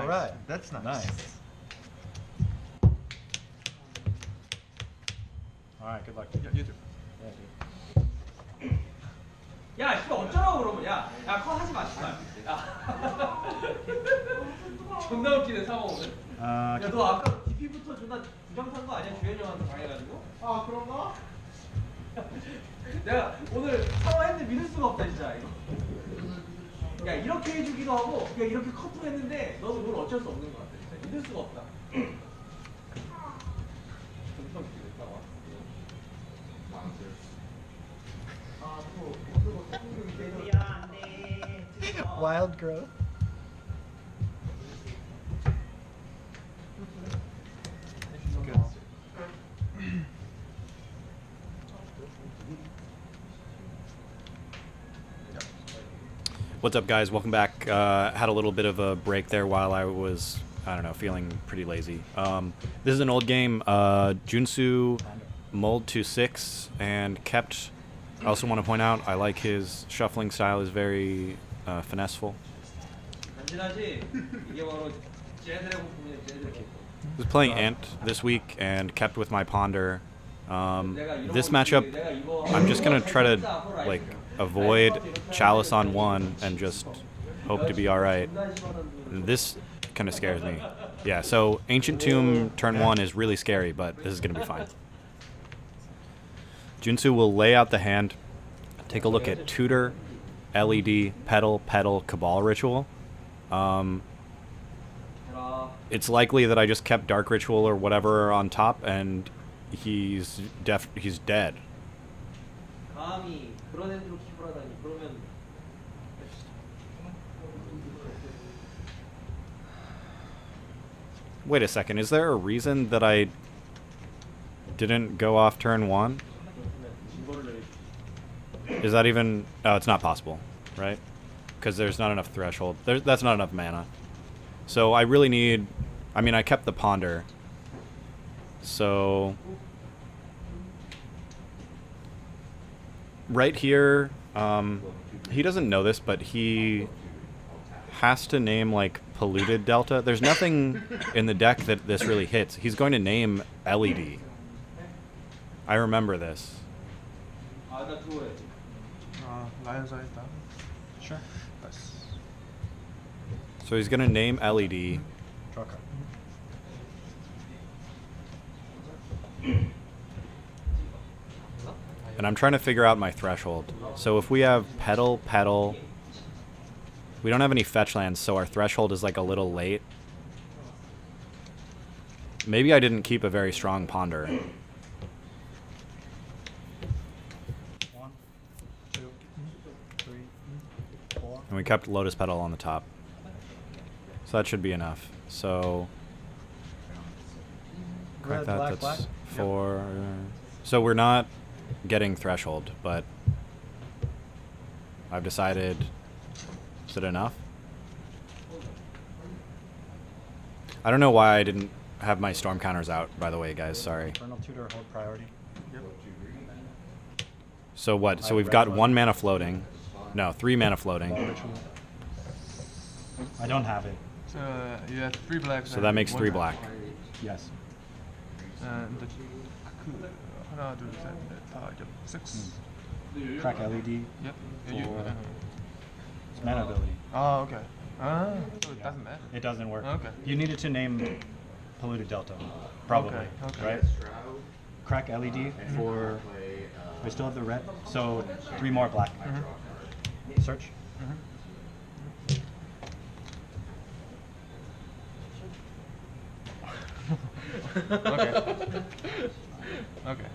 right. That's nice. Nice. All right. Good luck. Yeah, you too. 야, 씨발 어쩌라고 그러면 야, 그거 하지 마, 씨발. 야. 존나 웃기네 상황 오늘. 야, 너 아까 DP부터 존나 부정탄 거 아니야? 주현이 형한테 당해가지고? 아, 그런가? 내가 오늘 상황 했는데 믿을 수가 없다 진짜 이거. 야, 이렇게 해주기도 하고, 그냥 이렇게 커플했는데 너도 그걸 어쩔 수 없는 것 같아. 진짜 믿을 수가 없다. 존나 웃기네 상황. Wild growth. What's up, guys? Welcome back. Had a little bit of a break there while I was, I don't know, feeling pretty lazy. This is an old game. Junsu mulled to 6 and kept. I also want to point out I like his shuffling style is very finesseful. Was playing Ant this week and kept with my Ponder. This matchup, I'm just gonna try to like avoid Chalice on 1 and just hope to be alright. This kind of scares me. Yeah, so Ancient Tomb turn 1 is really scary, but this is gonna be fine. Junsu will lay out the hand, take a look at Tutor, LED, Petal, Petal, Cabal Ritual. It's likely that I just kept Dark Ritual or whatever on top, and he's dead. Wait a second, is there a reason that I didn't go off turn 1? Is that even... Oh, it's not possible, right? Because there's not enough threshold. That's not enough mana. So I really need... I mean, I kept the Ponder. So... Right here, he doesn't know this, but he has to name, like, Polluted Delta. There's nothing in the deck that this really hits. He's going to name LED. I remember this. Sure. So he's going to name LED. Draw a card. And I'm trying to figure out my threshold. So if we have Petal, Petal... We don't have any fetch lands, so our threshold is like a little late. Maybe I didn't keep a very strong Ponder. 1, 2, 3, 4. And we kept Lotus Petal on the top. So that should be enough. So... Correct Red, that, black, that's black. 4... So we're not getting threshold, but... I've decided... Is it enough? I don't know why I didn't have my storm counters out, by the way, guys. Sorry. Infernal Tutor, hold priority. So what? So we've got 1 mana floating. No, 3 mana floating. I don't have it. So you have 3 black. So that makes 3 black. Yes. And 하나, 둘, 셋, 넷, 다, 6. Crack LED. Yep. For it's mana ability. Oh, okay. Ah, so it doesn't matter. It doesn't work. Okay. You needed to name Polluted Delta, probably. Okay. Right? Crack LED for. We still have the red, so 3 more black. Search. Okay. Okay.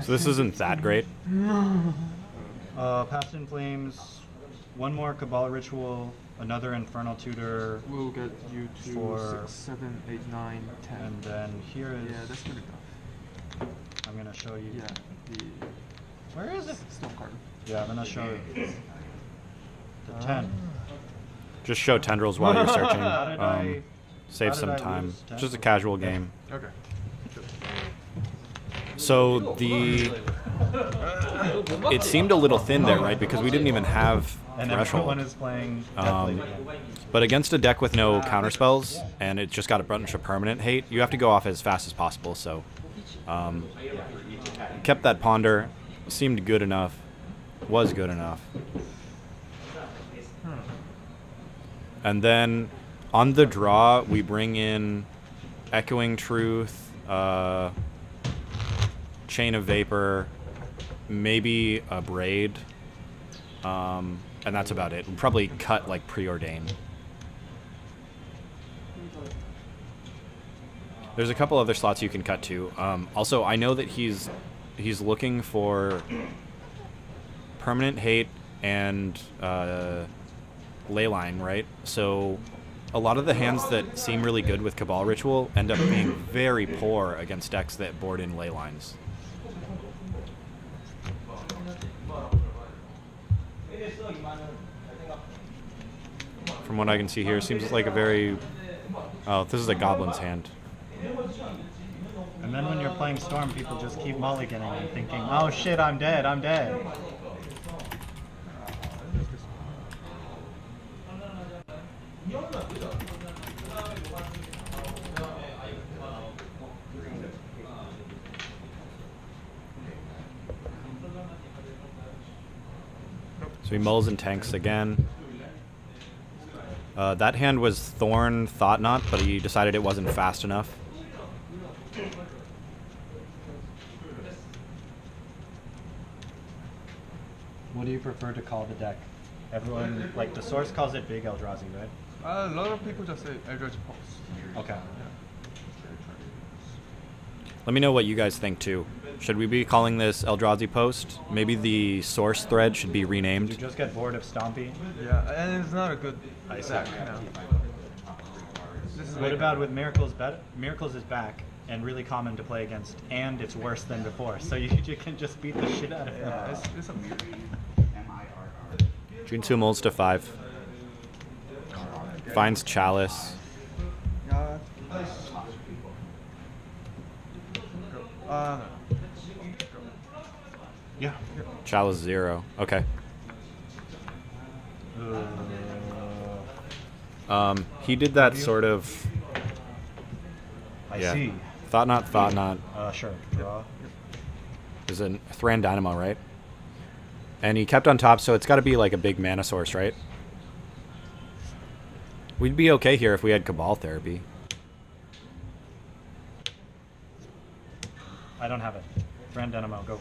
So this isn't that great. Past in Flames, 1 more Cabal Ritual, another Infernal Tutor, We'll get you to For- 6, 7, 8, 9, 10. and then here is. Yeah, that's pretty tough. I'm gonna show you. Yeah, the Where is it? stop card. Yeah, I'm gonna show you. The 10. Just show tendrils while you're searching. How did I? Save how did some I time. lose 10? Just a casual game. Okay. So the It seemed a little thin there, right? Because we didn't even have And threshold. everyone is playing Death Um, Blade again. But against a deck with no counterspells, and it's just got a bunch of permanent hate, you have to go off as fast as possible. So, kept that ponder, seemed good enough, was good enough. And then on the draw, we bring in Echoing Truth, Chain of Vapor, maybe a Braid, and that's about it. We'll probably cut like Preordain. There's a couple other slots you can cut to. Also, I know that he's looking for permanent hate and Leyline, right? So a lot of the hands that seem really good with Cabal Ritual end up being very poor against decks that board in Leylines. From what I can see here, seems like a very... Oh, this is a Goblin's hand. And then when you're playing Storm, people just keep mulliganing and thinking, oh shit, I'm dead, I'm dead. So he mulls and tanks again. That hand was Thorn Thoughtnot, but he decided it wasn't fast enough. What do you prefer to call the deck? Everyone, like the source calls it Big Eldrazi, right? A lot of people just say Eldrazi Pulse. Okay. Let me know what you guys think too. Should we be calling this Eldrazi Post? Maybe the source thread should be You renamed. just get bored of Stompy. Yeah, and it's not a good I see. deck. This is What like- about with Miracles? Miracles is back and really common to play against, and it's worse than before. So you can just beat the shit out of him. Yeah, it's a Junsu mulls to 5. Finds Chalice. No. Yeah. Chalice 0. Okay. He did that sort of... I Yeah. see. Thoughtnot. Sure. Draw. Is a Thran Dynamo, right? And he kept on top, so it's got to be like a big mana source, right? We'd be okay here if we had Cabal Therapy. I don't have it. Friend Dynamo, go.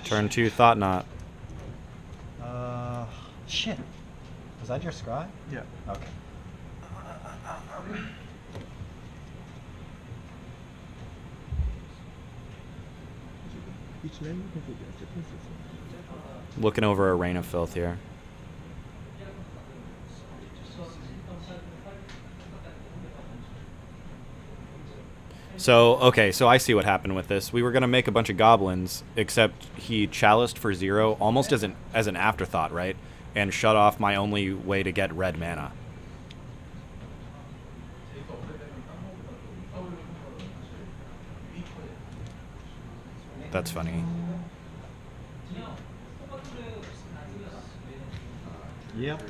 Turn 2 Thoughtnot. Shit. Was that your scry? Yeah. Okay. Looking over a Rain of Filth here. So, okay, so I see what happened with this. We were going to make a bunch of goblins, except he chaliced for 0, almost as an afterthought, right? And shut off my only way to get red mana. That's funny. Yep.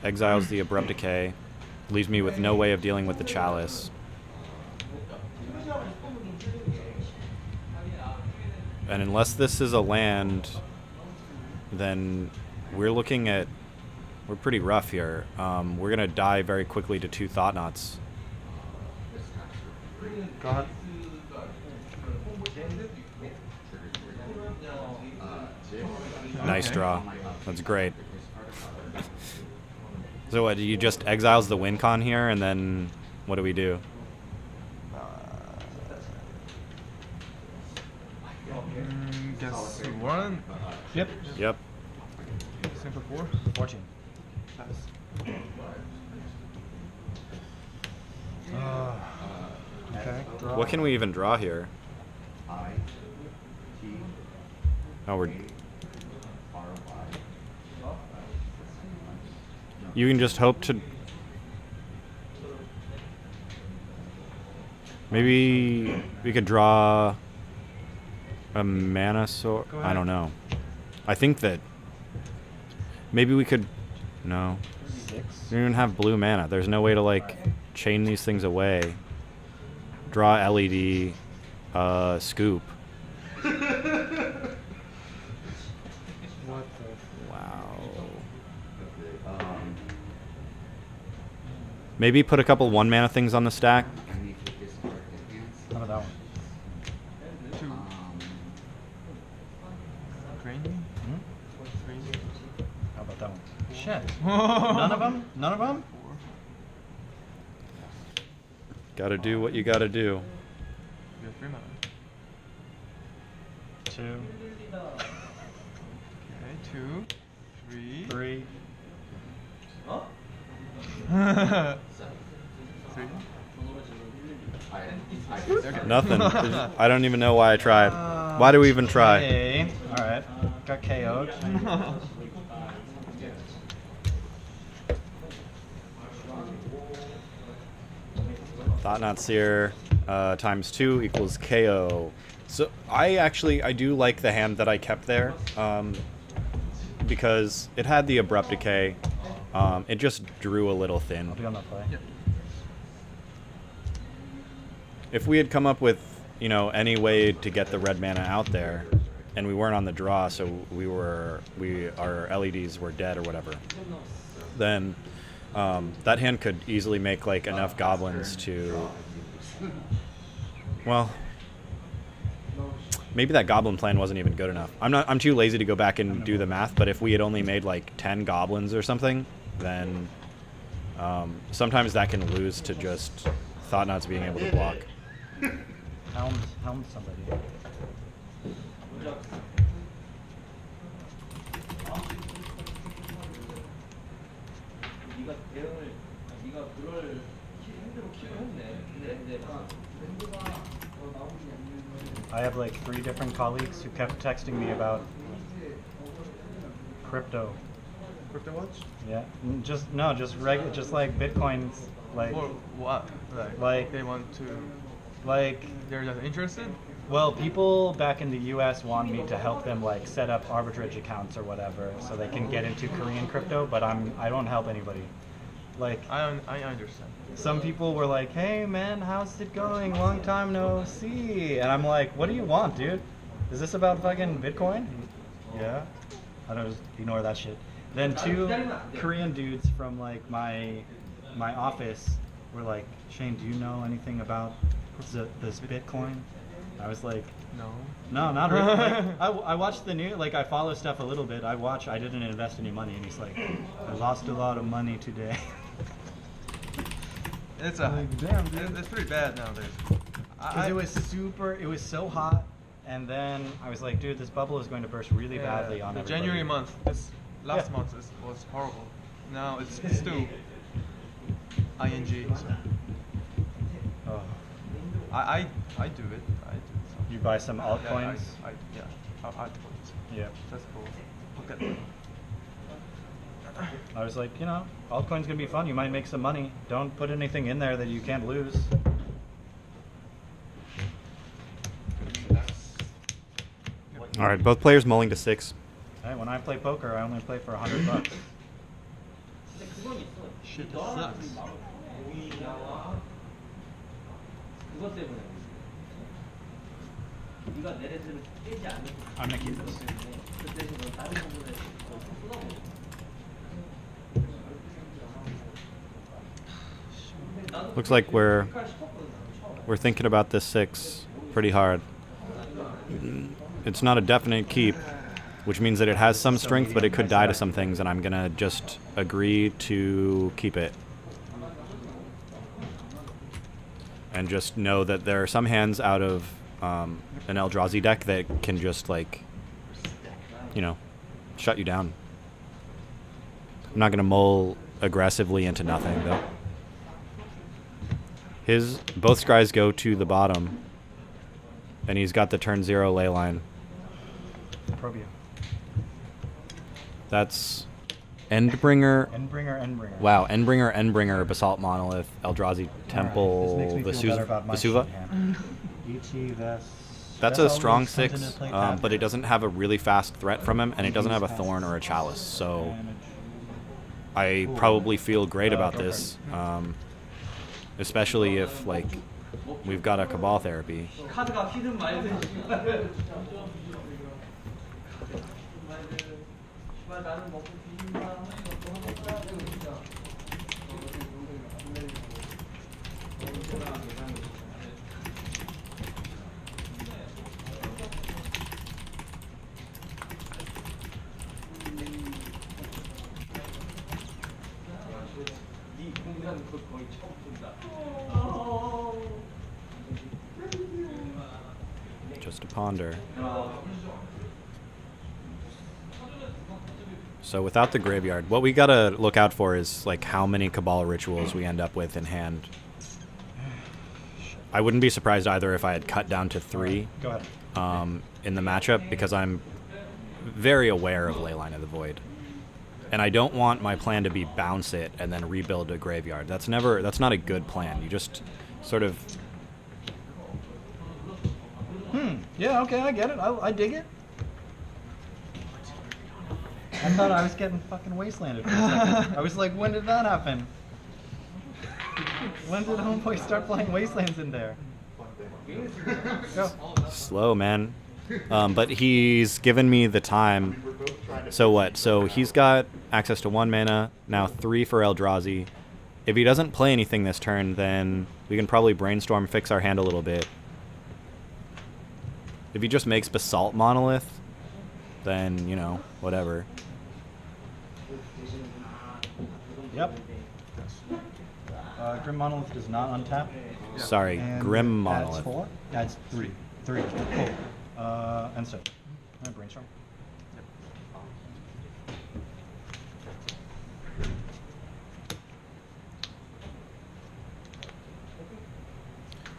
Exiles the Abrupt Decay. Leaves me with no way of dealing with the Chalice. And unless this is a land, then we're looking at... We're pretty rough here. We're going to die very quickly to 2 Thoughtnots. God. Nice draw. That's great. So what, you just exiles the win con here, and then what do we do? Guess 1. Yep. Yep. Simple 4. 14. Okay. Draw. What can we even draw here? Oh, we're... You can just hope to... Maybe we could draw a mana sword. Go I ahead. don't know. I think that maybe we could. No. 6. We don't even have blue mana. There's no way to like chain these things away. Draw LED, scoop. What the? Wow. Maybe put a couple 1 mana things on the stack. How about that one? 2. Green. Hmm? 3. How about that one? Shit. None of them? None of them? 4. Gotta do what you gotta do. You have 3 mana. 2, Okay, 2, 3. 3. 어? 3. Nothing. I don't even know why I tried. Why do we even try? Okay. Alright. Got KO'd. Thought Not Seer times 2 equals KO. So I do like the hand that I kept there, because it had the abrupt decay. It just drew a little thin. I'll be on that play. Yep. If we had come up with, you know, any way to get the red mana out there, and we weren't on the draw, so our LEDs were dead or whatever, then that hand could easily make like enough goblins to, well, maybe that goblin plan wasn't even good enough. I'm too lazy to go back and do the math, but if we had only made like 10 goblins or something, then sometimes that can lose to just Thought Knots being able to block. Helm somebody. 네가 대응을 네가 그럴 힘대로 키를 했네. 근데 I have like 3 different colleagues who kept texting me about crypto. Crypto watch? Yeah. Just like Bitcoins, like For what? Like- they want to. like They're just interested. well, people back in the US want me to help them like set up arbitrage accounts or whatever so they can get into Korean crypto, but I don't help anybody. Like I understand. some people were like, "Hey man, how's it going? Long time no see." And I'm like, "What do you want, dude? Is this about fucking Bitcoin?" Yeah. I don't just ignore that shit. Then 2 Korean dudes from like my office were like, "Shane, do you know anything about this Bitcoin?" I was like, No. "No, not really." Like, I watched the news, like I follow stuff a little bit. I didn't invest any money, and he's like, "I lost a lot of money today." It's a damn, dude. It's pretty bad nowadays. Because it was so hot, and then I was like, dude, this bubble is going to burst really badly on the everybody. January month. This last Yeah. month was horrible. Now it's still ing. So Oh. I do it. I do it. So. You buy some altcoins? Yeah, altcoins. Yeah. That's cool. Look at I was like, altcoin's gonna be fun. You might make some money. Don't put anything in there that you can't lose. All right, both players mulling to 6. Hey, when I play poker, I only play for $100. 근데 그건 있어. Shit, 너랑 that 둘이 sucks. 나와. 그것 때문에. 네가 내 레슨을 깨지 않는 I'm gonna keep this. 때문에 그 대신 넌 다른 부분에 더 쏟아부어. Looks like we're thinking about this 6 pretty hard. It's not a definite keep, which means that it has some strength, but it could die to some things, and I'm gonna just agree to keep it. And just know that there are some hands out of an Eldrazi deck that can just, like, shut you down. I'm not gonna mull aggressively into nothing, though. Both scries go to the bottom, and he's got the turn 0 ley line. Probio. That's Endbringer. Endbringer. Wow, Endbringer, Basalt Monolith, Eldrazi Temple, Alright, this makes me feel better about my Vesuva. shit hand. ET, That's That's a strong always something 6, to play but it doesn't have a really fast threat from him, and it doesn't have a Thorn or a Chalice, so I probably feel great about this, especially if, like, we've got a Cabal Therapy. 카드가 피든 말든 씨발 나는 먹고 뒤진다 네 공간 그 거의 처음 본다. Just a ponder. So without the graveyard, what we gotta look out for is like how many Cabal rituals we end up with in hand. I wouldn't be surprised either if I had cut down to 3 Go ahead. in the matchup, because I'm very aware of Leyline of the Void. And I don't want my plan to be bounce it and then rebuild a graveyard. That's not a good plan. You just sort of... Yeah, okay, I get it. I dig it. I thought I was getting fucking wastelanded for a second. I was like, when did that happen? When did Homeboy start playing wastelands in there? Go. Slow, man. But he's given me the time. So what? So he's got access to 1 mana, now 3 for Eldrazi. If he doesn't play anything this turn, then we can probably brainstorm, fix our hand a little bit. If he just makes Basalt Monolith, then, you know, whatever. Yep. Grim Monolith does not untap. Sorry, And Grim adds Monolith. 4? Adds 3. 3. Cool. And so. Brainstorm.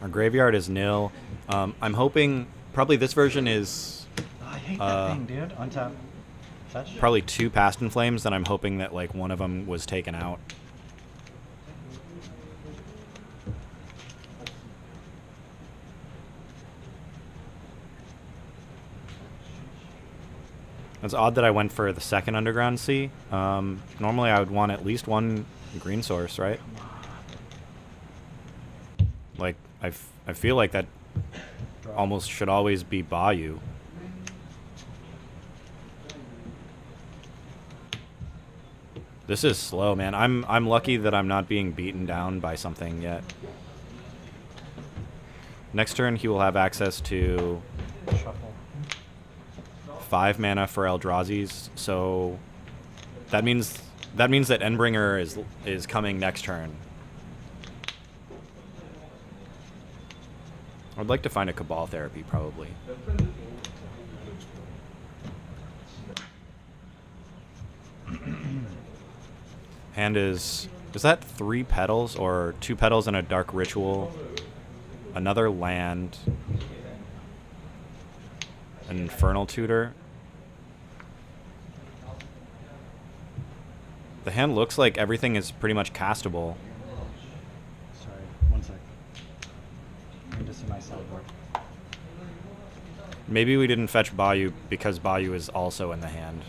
Our graveyard is nil. I'm hoping probably this version is Oh, I hate that thing, dude. Untap. Touch. probably 2 Past in Flames, and I'm hoping that like one of them was taken out. It's odd that I went for the second Underground Sea. Normally I would want at least 1 green source, right? Like, I feel like that almost should always be Bayou. This is slow, man. I'm lucky that I'm not being beaten down by something yet. Next turn he will have access to Shuffle. 5 mana for Eldrazi's, so that means that Endbringer is coming next turn. I'd like to find a Cabal Therapy, probably. Hand is that 3 petals or 2 petals and a Dark Ritual, another land, an Infernal Tutor. The hand looks like everything is pretty much castable. Sorry, 1 sec. I need to see my sideboard. Maybe we didn't fetch Bayou because Bayou is also in the hand.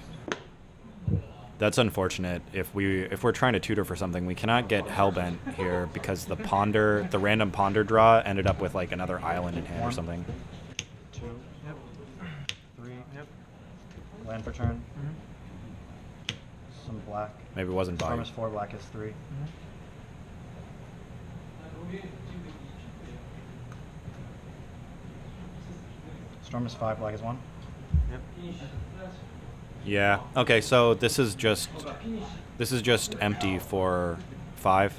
That's unfortunate. If we're trying to tutor for something, we cannot get Hellbent here because the random ponder draw ended up with like another island in hand or 1, something. 2, Yep. 3, Yep. land for turn. Some black. Maybe it wasn't Storm Bayou. is 4, black is 3. Storm is 5, black is 1. Yep. Yeah. Okay, so this is just empty for 5.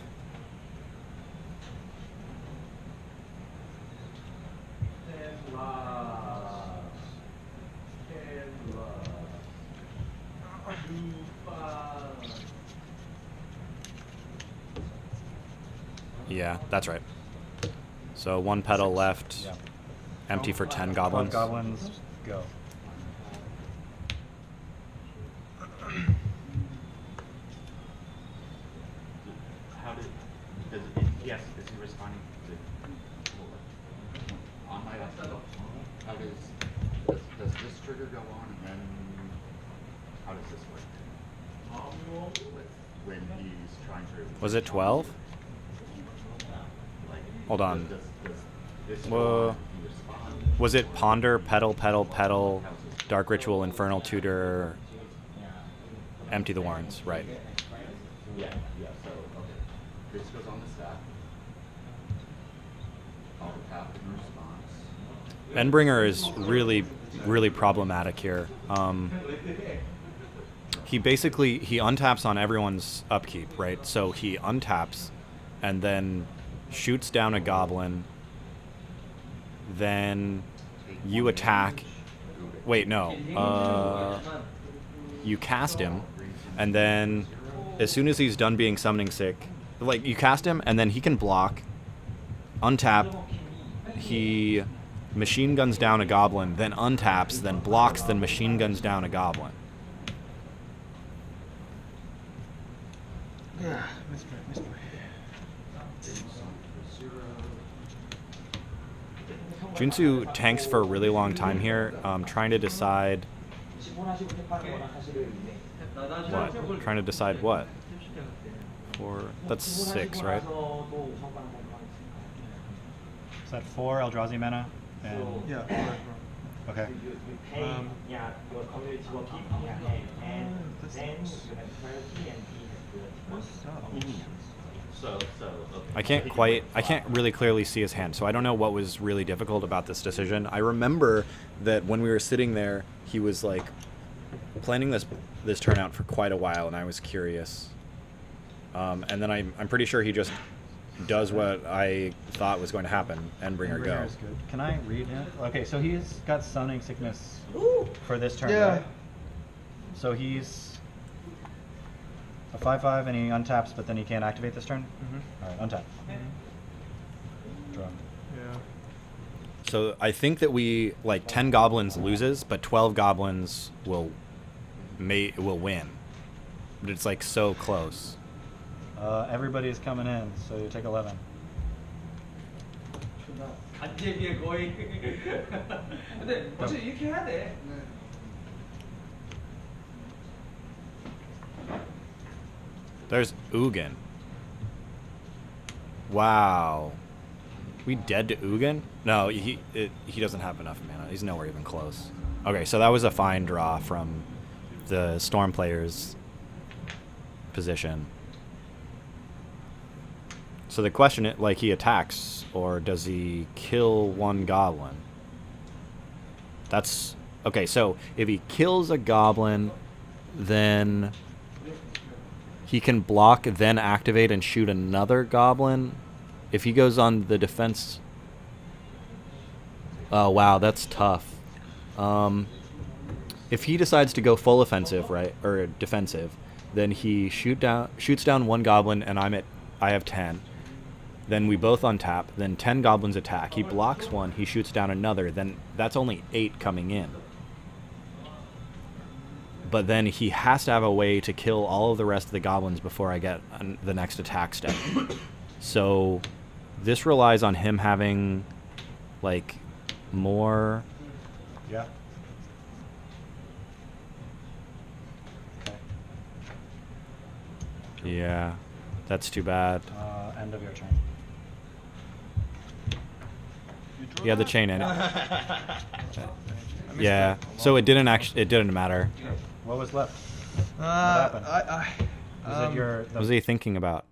Yeah, that's right. So 1 petal left. Yeah. Empty for 10 12 goblins. goblins, go. trigger go on, and then how does this work? When he's trying to. Was it 12? Hold on. Does this go Whoa. on, he respond? Was it Ponder, Petal, Petal, Petal, Dark Ritual, Infernal Tutor, Empty the Warrens? Right. Yeah, so, okay. This goes on the stack. I'll tap in response. Endbringer is really problematic here. He untaps on everyone's upkeep, right? So he untaps and then shoots down a goblin. Then you attack. Wait, no. You cast him, and then as soon as he's done being summoning sick, like you cast him, and then he can block, untap. He machine guns down a goblin, then untaps, then blocks, then machine guns down a goblin. Yeah, misplay. Junsu tanks for a really long time here, trying to decide what. Trying to decide what? That's 6, right? Is that 4 Eldrazi mana? And Yeah, correct, okay. I can't really clearly see his hand, so I don't know what was really difficult about this decision. I remember that when we were sitting there, he was like planning this turnout for quite a while, and I was curious. And then I'm pretty sure he just does what I thought was going to happen, Endbringer go. Is good. Can I read him? Okay, so he's got Summoning Sickness for this turn, Yeah. right? So he's a 5/5 and he untaps, but then he can't activate this turn? Mm-hmm. Alright, untap. Draw. Yeah. So I think that we, like, 10 goblins loses, but 12 goblins will win. But it's like so close. Everybody's coming in, so you take 11. 안제비에 거의. 근데 어차피 이렇게 해야 돼. There's Ugin. Wow. We dead to Ugin? No, he doesn't have enough mana. He's nowhere even close. Okay, so that was a fine draw from the Storm player's position. So the question is, like, he attacks, or does he kill one goblin? That's... Okay, so if he kills a goblin, then he can block, then activate, and shoot another goblin. If he goes on the defense... Oh, wow, that's tough. If he decides to go full offensive, right, or defensive, then he shoots down one goblin, and I have 10. Then we both untap. Then 10 goblins attack. He blocks one. He shoots down another. Then that's only 8 coming in. But then he has to have a way to kill all of the rest of the goblins before I get the next attack step. So this relies on him having, like, more... Yeah. Okay. Yeah, that's too bad. End of your turn. Yeah, the chain in it. Yeah, so it didn't matter. What was left? What happened? Was Was it your... What was he thinking about?